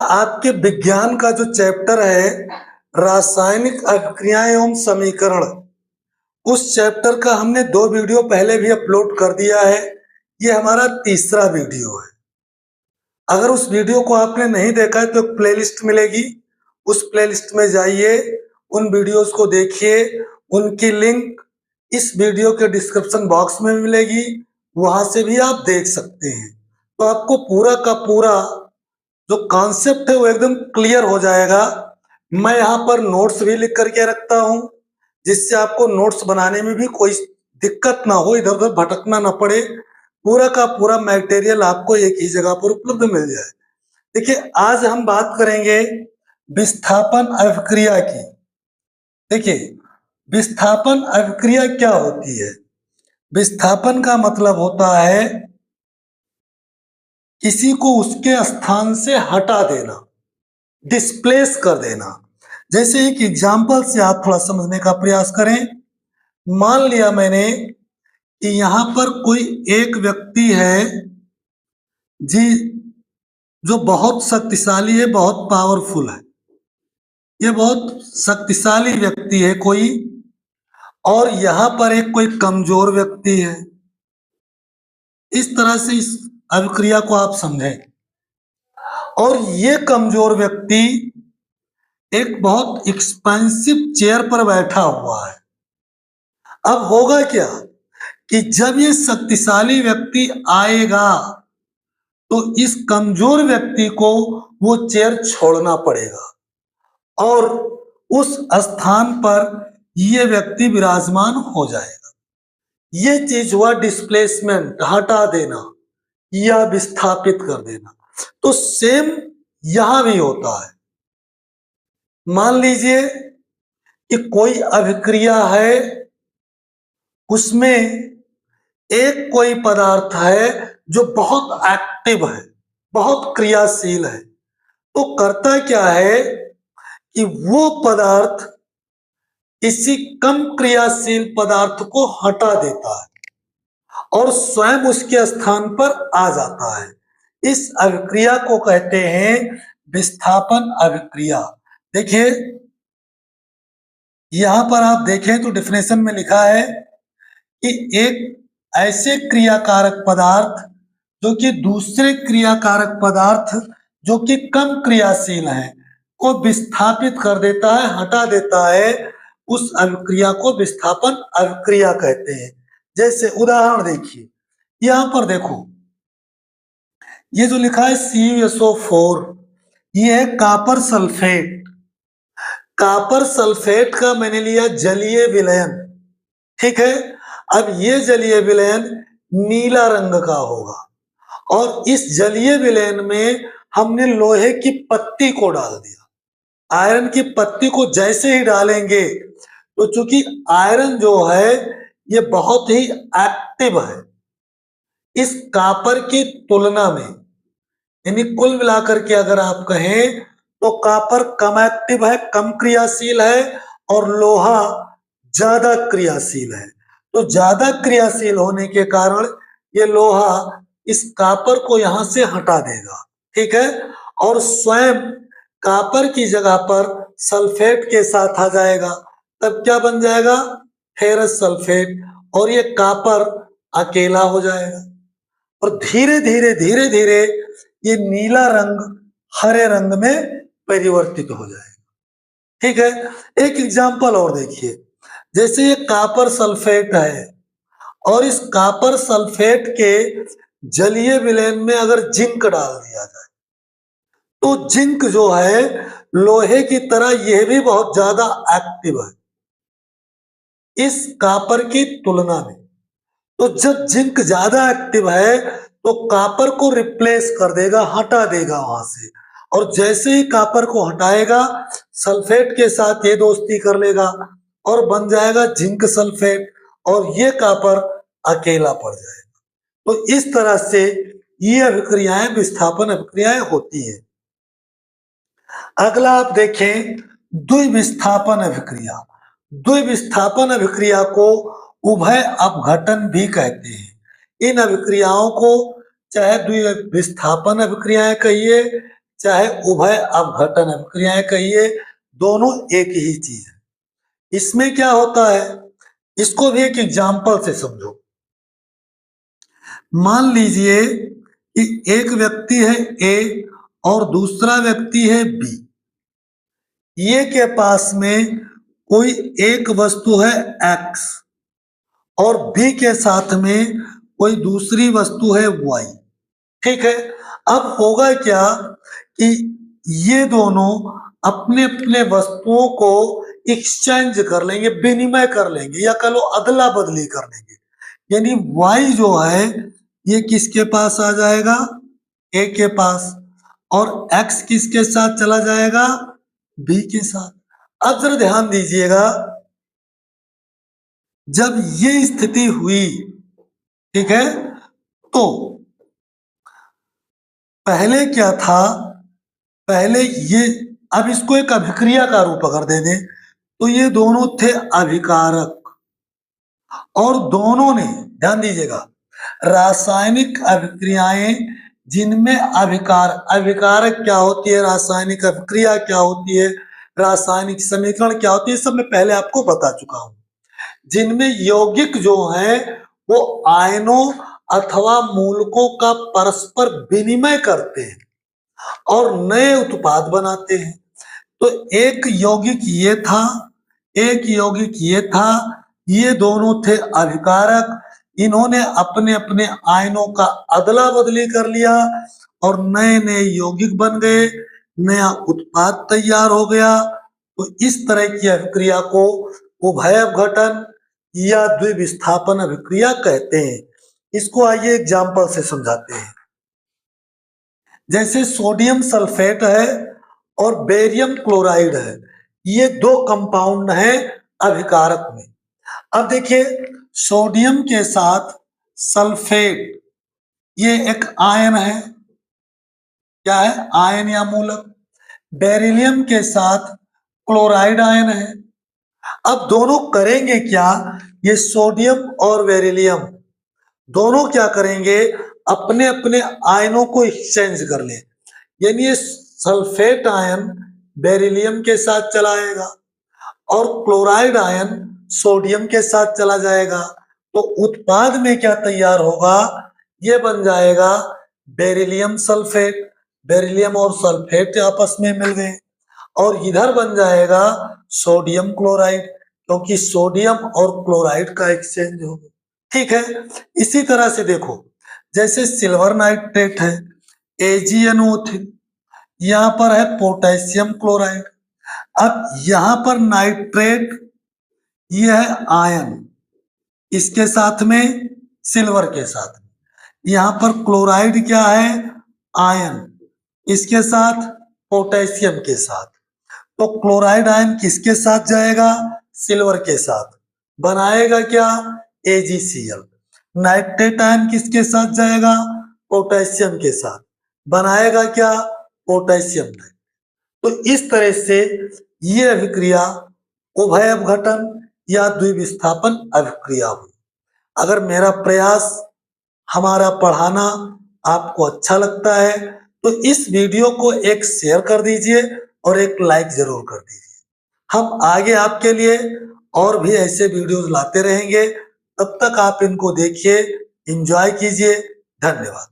आपके विज्ञान का जो चैप्टर है रासायनिक अभिक्रियाएं एवं समीकरण, उस चैप्टर का हमने 2 वीडियो पहले भी अपलोड कर दिया है। ये हमारा तीसरा वीडियो है। अगर उस वीडियो को आपने नहीं देखा है तो एक प्लेलिस्ट मिलेगी, उस प्लेलिस्ट में जाइए, उन वीडियोस को देखिए। उनकी लिंक इस वीडियो के डिस्क्रिप्शन बॉक्स में मिलेगी, वहां से भी आप देख सकते हैं। तो आपको पूरा का पूरा जो कॉन्सेप्ट है वो एकदम क्लियर हो जाएगा। मैं यहाँ पर नोट्स भी लिख करके रखता हूँ, जिससे आपको नोट्स बनाने में भी कोई दिक्कत ना हो, इधर उधर भटकना ना पड़े। पूरा का पूरा मटेरियल आपको एक ही जगह पर उपलब्ध मिल जाए। देखिए, आज हम बात करेंगे विस्थापन अभिक्रिया की। देखिए, विस्थापन अभिक्रिया क्या होती है? विस्थापन का मतलब होता है किसी को उसके स्थान से हटा देना, डिस्प्लेस कर देना। जैसे एक एग्जाम्पल से आप थोड़ा समझने का प्रयास करें। मान लिया मैंने कि यहां पर कोई एक व्यक्ति है जी, जो बहुत शक्तिशाली है, बहुत पावरफुल है। ये बहुत शक्तिशाली व्यक्ति है कोई, और यहां पर एक कोई कमजोर व्यक्ति है। इस तरह से इस अभिक्रिया को आप समझें। और ये कमजोर व्यक्ति एक बहुत एक्सपेंसिव चेयर पर बैठा हुआ है। अब होगा क्या कि जब ये शक्तिशाली व्यक्ति आएगा तो इस कमजोर व्यक्ति को वो चेयर छोड़ना पड़ेगा और उस स्थान पर ये व्यक्ति विराजमान हो जाएगा। ये चीज हुआ डिस्प्लेसमेंट, हटा देना या विस्थापित कर देना। तो सेम यहां भी होता है। मान लीजिए कि कोई अभिक्रिया है, उसमें एक कोई पदार्थ है जो बहुत एक्टिव है, बहुत क्रियाशील है। तो करता क्या है कि वो पदार्थ किसी कम क्रियाशील पदार्थ को हटा देता है और स्वयं उसके स्थान पर आ जाता है। इस अभिक्रिया को कहते हैं विस्थापन अभिक्रिया। देखिए, यहां पर आप देखें तो डिफिनेशन में लिखा है कि एक ऐसे क्रियाकारक पदार्थ जो कि दूसरे क्रियाकारक पदार्थ जो कि कम क्रियाशील है को विस्थापित कर देता है, हटा देता है। उस अभिक्रिया को विस्थापन अभिक्रिया कहते हैं। जैसे उदाहरण देखिए, यहां पर देखो, ये जो लिखा है CuSO4, ये है कॉपर सल्फेट। कॉपर सल्फेट का मैंने लिया जलीय विलयन, ठीक है। अब ये जलीय विलयन नीला रंग का होगा और इस जलीय विलयन में हमने लोहे की पत्ती को डाल दिया। आयरन की पत्ती को जैसे ही डालेंगे तो चूंकि आयरन जो है ये बहुत ही एक्टिव है इस कॉपर की तुलना में, यानी कुल मिलाकर के अगर आप कहें तो कॉपर कम एक्टिव है, कम क्रियाशील है, और लोहा ज्यादा क्रियाशील है। तो ज्यादा क्रियाशील होने के कारण ये लोहा इस कॉपर को यहां से हटा देगा, ठीक है, और स्वयं कॉपर की जगह पर सल्फेट के साथ आ जाएगा। तब क्या बन जाएगा? फेरस सल्फेट, और ये कॉपर अकेला हो जाएगा और धीरे धीरे धीरे धीरे ये नीला रंग हरे रंग में परिवर्तित हो जाएगा, ठीक है। एक एग्जांपल और देखिए, जैसे ये कॉपर सल्फेट है और इस कॉपर सल्फेट के जलीय विलयन में अगर जिंक डाल दिया जाए तो जिंक जो है लोहे की तरह यह भी बहुत ज्यादा एक्टिव है इस कॉपर की तुलना में। तो जब जिंक ज्यादा एक्टिव है तो कॉपर को रिप्लेस कर देगा, हटा देगा वहां से, और जैसे ही कॉपर को हटाएगा सल्फेट के साथ ये दोस्ती कर लेगा और बन जाएगा जिंक सल्फेट, और ये कॉपर अकेला पड़ जाएगा। तो इस तरह से ये अभिक्रियाएं विस्थापन अभिक्रियाएं होती है। अगला आप देखें द्विविस्थापन अभिक्रिया। द्विविस्थापन अभिक्रिया को उभय अपघटन भी कहते हैं। इन अभिक्रियाओं को चाहे द्विविस्थापन अभिक्रियाएं कहिए, चाहे उभय अपघटन अभिक्रियाएं कहिए, दोनों एक ही चीज है। इसमें क्या होता है, इसको भी एक एग्जाम्पल से समझो। मान लीजिए कि एक व्यक्ति है ए और दूसरा व्यक्ति है बी। ए के पास में कोई एक वस्तु है एक्स और बी के साथ में कोई दूसरी वस्तु है वाई। ठीक है, अब होगा क्या कि ये दोनों अपने अपने वस्तुओं को एक्सचेंज कर लेंगे, विनिमय कर लेंगे, या कह लो अदला बदली कर लेंगे। यानी y जो है ये किसके पास आ जाएगा, a के पास, और x किसके साथ चला जाएगा, b के साथ। अब जरा ध्यान दीजिएगा, जब ये स्थिति हुई, ठीक है, तो पहले क्या था, पहले ये, अब इसको एक अभिक्रिया का रूप अगर दे दें तो ये दोनों थे अभिकारक, और दोनों ने, ध्यान दीजिएगा, रासायनिक अभिक्रियाएं जिनमें अभिकारक क्या होती है, रासायनिक अभिक्रिया क्या होती है, रासायनिक समीकरण क्या होती है, सब मैं पहले आपको बता चुका हूं। जिनमें यौगिक जो है वो आयनों अथवा मूलकों का परस्पर विनिमय करते हैं और नए उत्पाद बनाते हैं। तो एक यौगिक ये था, एक यौगिक ये था, ये दोनों थे अभिकारक। इन्होंने अपने अपने आयनों का अदला बदली कर लिया और नए नए यौगिक बन गए, नया उत्पाद तैयार हो गया। तो इस तरह की अभिक्रिया को उभय अपघटन या द्विविस्थापन अभिक्रिया कहते हैं। इसको आइए एग्जाम्पल से समझाते हैं। जैसे सोडियम सल्फेट है और बेरियम क्लोराइड है, ये दो कंपाउंड हैं अभिकारक में। अब देखिए, सोडियम के साथ सल्फेट, ये एक आयन है, क्या है, आयन या मूलक। बेरिलियम के साथ क्लोराइड आयन है। अब दोनों करेंगे क्या, ये सोडियम और बेरिलियम दोनों क्या करेंगे, अपने अपने आयनों को एक्सचेंज कर ले। यानी ये सल्फेट आयन बेरिलियम के साथ चलाएगा और क्लोराइड आयन सोडियम के साथ चला जाएगा। तो उत्पाद में क्या तैयार होगा, ये बन जाएगा बेरिलियम सल्फेट। बेरिलियम और सल्फेट आपस में मिल गए और इधर बन जाएगा सोडियम क्लोराइड, क्योंकि सोडियम और क्लोराइड का एक्सचेंज होगा। ठीक है, इसी तरह से देखो, जैसे सिल्वर नाइट्रेट है AgNO3, यहां पर है पोटेशियम क्लोराइड। अब यहां पर नाइट्रेट, ये है आयन, इसके साथ में सिल्वर के साथ में। यहां पर क्लोराइड क्या है, आयन, इसके साथ पोटेशियम के साथ। तो क्लोराइड आयन किसके साथ जाएगा, सिल्वर के साथ, बनाएगा क्या, AgCl। नाइट्रेट आयन किसके साथ जाएगा, पोटेशियम के साथ, बनाएगा क्या, पोटेशियम नाइट्रेट। तो इस तरह से ये अभिक्रिया उभय अपघटन या द्विविस्थापन अभिक्रिया हुई। अगर मेरा प्रयास, हमारा पढ़ाना आपको अच्छा लगता है तो इस वीडियो को एक शेयर कर दीजिए और एक लाइक जरूर कर दीजिए। हम आगे आपके लिए और भी ऐसे वीडियोस लाते रहेंगे। तब तक आप इनको देखिए, एंजॉय कीजिए। धन्यवाद।